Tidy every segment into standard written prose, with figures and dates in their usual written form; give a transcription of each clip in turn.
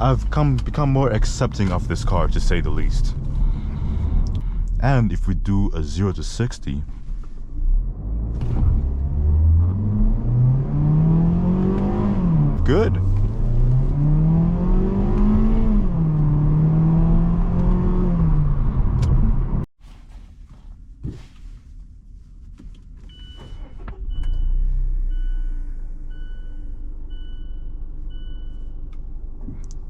I've become more accepting of this car, to say the least. And if we do a 0 to 60, good.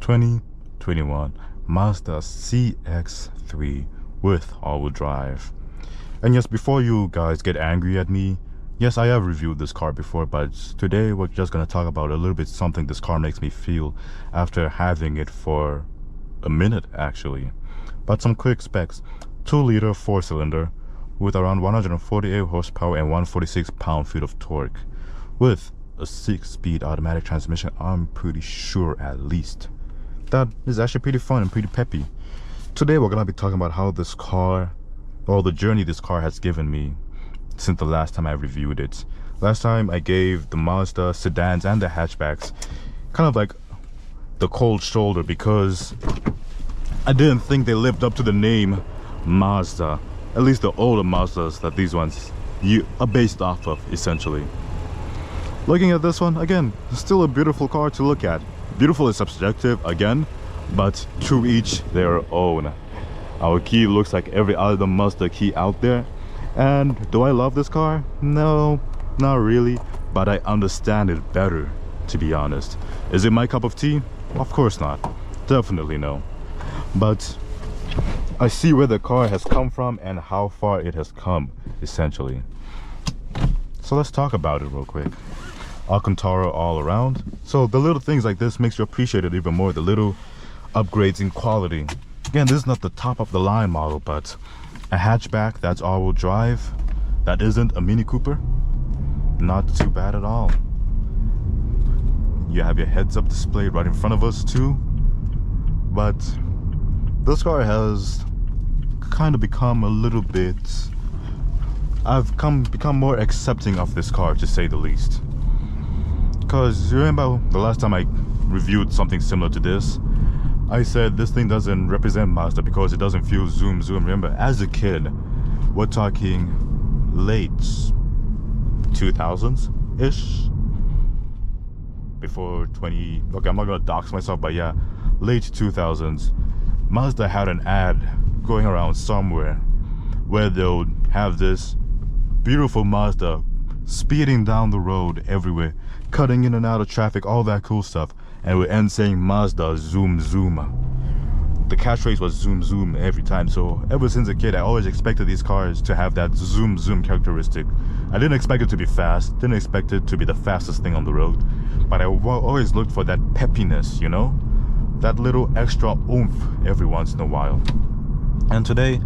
(2021) Mazda CX3 with all-wheel drive. And yes, before you guys get angry at me, yes, I have reviewed this car before, but today we're just going to talk about a little bit something this car makes me feel after having it for a minute actually. But some quick specs: 2-liter 4-cylinder with around 148 horsepower and 146 pound-feet of torque, with a 6-speed automatic transmission, I'm pretty sure at least. That is actually pretty fun and pretty peppy. Today we're gonna be talking about how this car, or the journey this car has given me since the last time I reviewed it. Last time I gave the Mazda sedans and the hatchbacks kind of like the cold shoulder because I didn't think they lived up to the name Mazda. At least the older Mazdas that these ones are based off of, essentially. Looking at this one, again, still a beautiful car to look at. Beautiful is subjective, again, but to each their own. Our key looks like every other Mazda key out there. And do I love this car? No, not really, but I understand it better, to be honest. Is it my cup of tea? Of course not. Definitely no. But I see where the car has come from and how far it has come, essentially. So let's talk about it real quick. Alcantara all around. So the little things like this makes you appreciate it even more. The little upgrades in quality. Again, this is not the top of the line model, but a hatchback that's all-wheel drive, that isn't a Mini Cooper, not too bad at all. You have your heads-up display right in front of us too. But this car has kind of become a little bit, I've become more accepting of this car, to say the least. Because you remember the last time I reviewed something similar to this, I said this thing doesn't represent Mazda because it doesn't feel zoom. Remember, as a kid, we're talking late 2000s ish, before 20, okay, I'm not gonna dox myself, but yeah, late 2000s, Mazda had an ad going around somewhere where they'll have this beautiful Mazda speeding down the road everywhere, cutting in and out of traffic, all that cool stuff, and we end saying Mazda zoom. The catchphrase was zoom every time. So ever since a kid, I always expected these cars to have that zoom characteristic. I didn't expect it to be fast, didn't expect it to be the fastest thing on the road, but I always looked for that peppiness, you know, that little extra oomph every once in a while. And today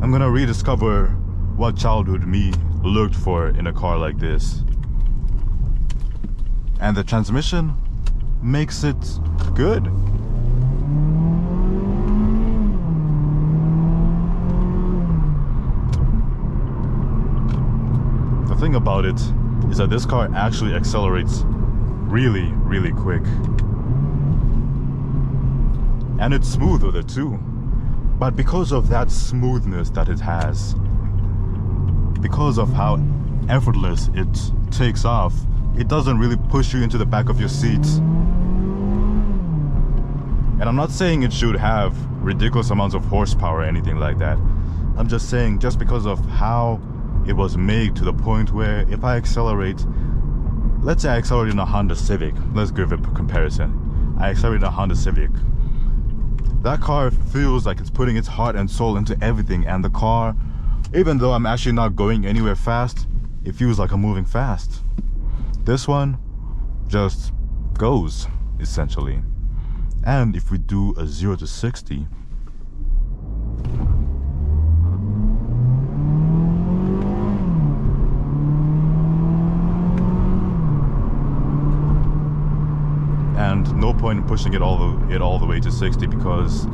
I'm gonna rediscover what childhood me looked for in a car like this. And the transmission makes it good. The thing about it is that this car actually accelerates really quick. And it's smooth with it too. But because of that smoothness that it has, because of how effortless it takes off, it doesn't really push you into the back of your seat. And I'm not saying it should have ridiculous amounts of horsepower or anything like that. I'm just saying, just because of how it was made, to the point where if I accelerate, let's say I accelerate in a Honda Civic, let's give it a comparison. I accelerate in a Honda Civic. That car feels like it's putting its heart and soul into everything, and the car, even though I'm actually not going anywhere fast, it feels like I'm moving fast. This one just goes, essentially. And if we do a 0 to 60, and no point in pushing it all the way to 60 because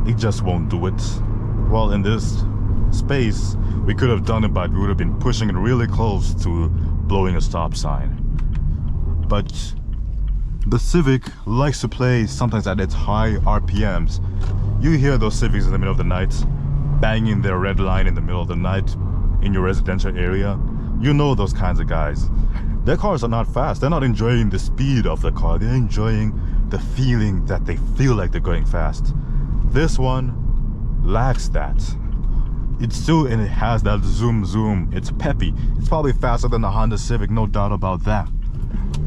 it just won't do it. Well, in this space we could have done it, but we would have been pushing it really close to blowing a stop sign. But The Civic likes to play sometimes at its high RPMs. You hear those Civics in the middle of the night, banging their red line in the middle of the night in your residential area. You know those kinds of guys. Their cars are not fast. They're not enjoying the speed of the car. They're enjoying the feeling that they feel like they're going fast. This one lacks that. It has that zoom zoom. It's peppy. It's probably faster than the Honda Civic, no doubt about that.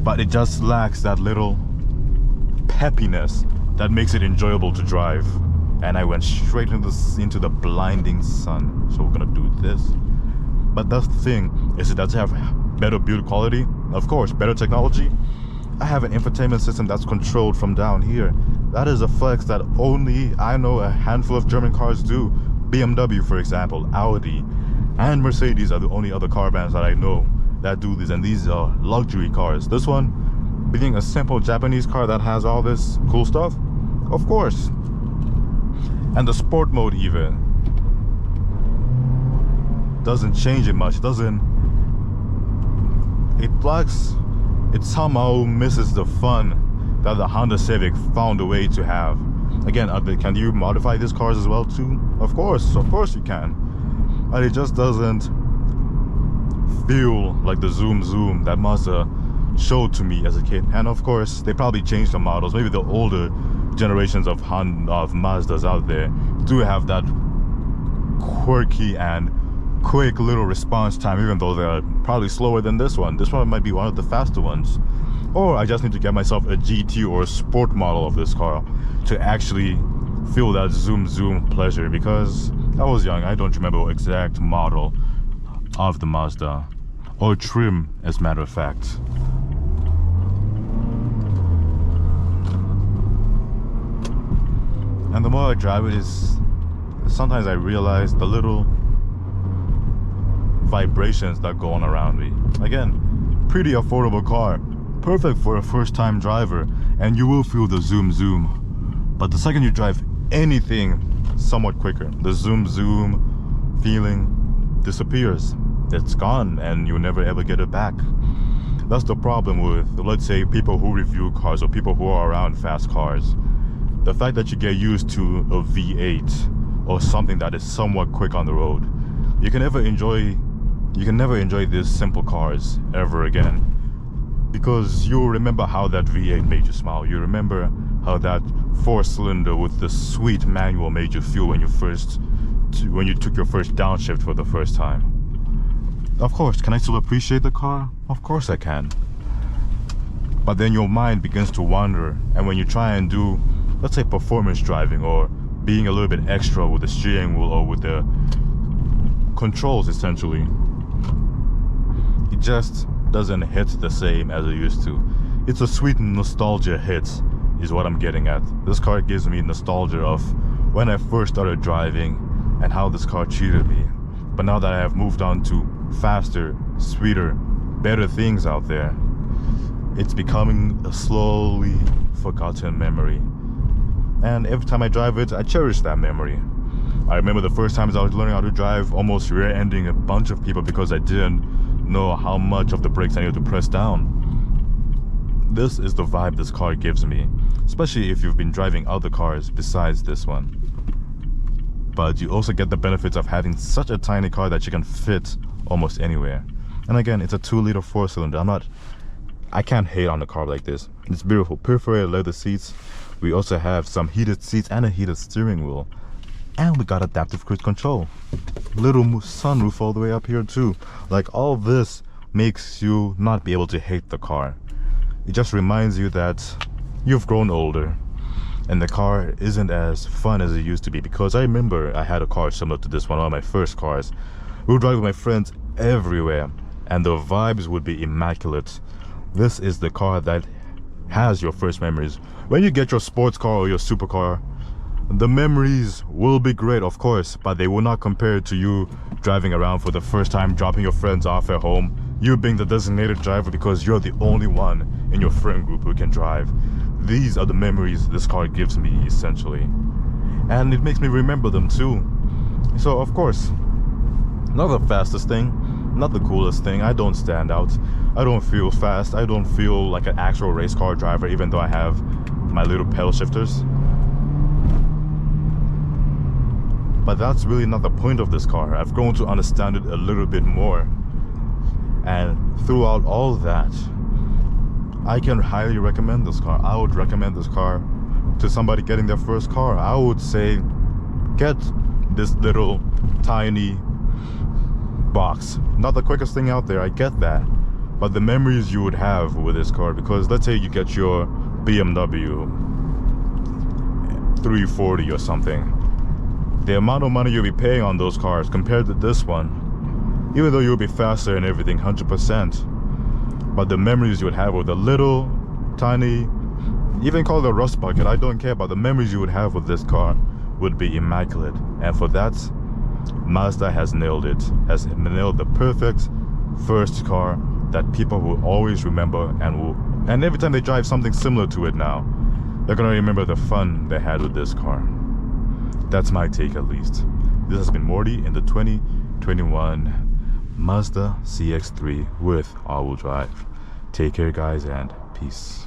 But it just lacks that little peppiness that makes it enjoyable to drive. And I went straight into the blinding sun. So we're gonna do this. But that's the thing, is it does have better build quality, of course, better technology. I have an infotainment system that's controlled from down here. That is a flex that only I know a handful of German cars do. BMW, for example, Audi, and Mercedes are the only other car brands that I know that do this, and these are luxury cars. This one being a simple Japanese car that has all this cool stuff, of course. And the sport mode even doesn't change it much. It somehow misses the fun that the Honda Civic found a way to have. Again, can you modify these cars as well too? Of course you can. But it just doesn't feel like the zoom zoom that Mazda showed to me as a kid. And of course, they probably changed the models. Maybe the older generations of Mazdas out there do have that quirky and quick little response time, even though they're probably slower than this one. This one might be one of the faster ones. Or I just need to get myself a GT or a sport model of this car to actually feel that zoom zoom pleasure, because I was young. I don't remember what exact model of the Mazda, or trim as a matter of fact. And the more I drive it, sometimes I realize the little vibrations that go on around me. Again, pretty affordable car, perfect for a first-time driver, and you will feel the zoom zoom. But the second you drive anything somewhat quicker, the zoom zoom feeling disappears. It's gone, and you'll never ever get it back. That's the problem with, let's say, people who review cars or people who are around fast cars. The fact that you get used to a V8 or something that is somewhat quick on the road, you can never enjoy these simple cars ever again, because you'll remember how that V8 made you smile. You remember how that 4-cylinder with the sweet manual made you feel when you took your first downshift for the first time. Of course, can I still appreciate the car? Of course I can. But then your mind begins to wander, and when you try and do, let's say, performance driving, or being a little bit extra with the steering wheel or with the controls, essentially, it just doesn't hit the same as it used to. It's a sweet nostalgia hit is what I'm getting at. This car gives me nostalgia of when I first started driving and how this car treated me. But now that I have moved on to faster, sweeter, better things out there, it's becoming a slowly forgotten memory. And every time I drive it, I cherish that memory. I remember the first times I was learning how to drive, almost rear-ending a bunch of people because I didn't know how much of the brakes I needed to press down. This is the vibe this car gives me, especially if you've been driving other cars besides this one. But you also get the benefits of having such a tiny car that you can fit almost anywhere. And again, it's a 2-liter 4-cylinder. I can't hate on a car like this. It's beautiful, perforated leather seats. We also have some heated seats and a heated steering wheel. And we got adaptive cruise control. Little sunroof all the way up here too. Like, all this makes you not be able to hate the car. It just reminds you that you've grown older and the car isn't as fun as it used to be. Because I remember I had a car similar to this one of my first cars. We would drive with my friends everywhere and the vibes would be immaculate. This is the car that has your first memories. When you get your sports car or your supercar, the memories will be great, of course, but they will not compare to you driving around for the first time, dropping your friends off at home, you being the designated driver because you're the only one in your friend group who can drive. These are the memories this car gives me, essentially. And it makes me remember them too. So, of course, not the fastest thing, not the coolest thing. I don't stand out. I don't feel fast. I don't feel like an actual race car driver, even though I have my little pedal shifters. But that's really not the point of this car. I've grown to understand it a little bit more. And throughout all that, I can highly recommend this car. I would recommend this car to somebody getting their first car. I would say, get this little tiny box. Not the quickest thing out there, I get that. But the memories you would have with this car, because let's say you get your BMW 340 or something. The amount of money you'll be paying on those cars compared to this one, even though you'll be faster and everything, 100%. But the memories you would have with a little, tiny, even call it a rust bucket, I don't care, but the memories you would have with this car would be immaculate. And for that, Mazda has nailed it, has nailed the perfect first car that people will always remember, and every time they drive something similar to it now, they're gonna remember the fun they had with this car. That's my take, at least. This has been Morty in the 2021 Mazda CX-3 with all-wheel drive. Take care, guys, and peace.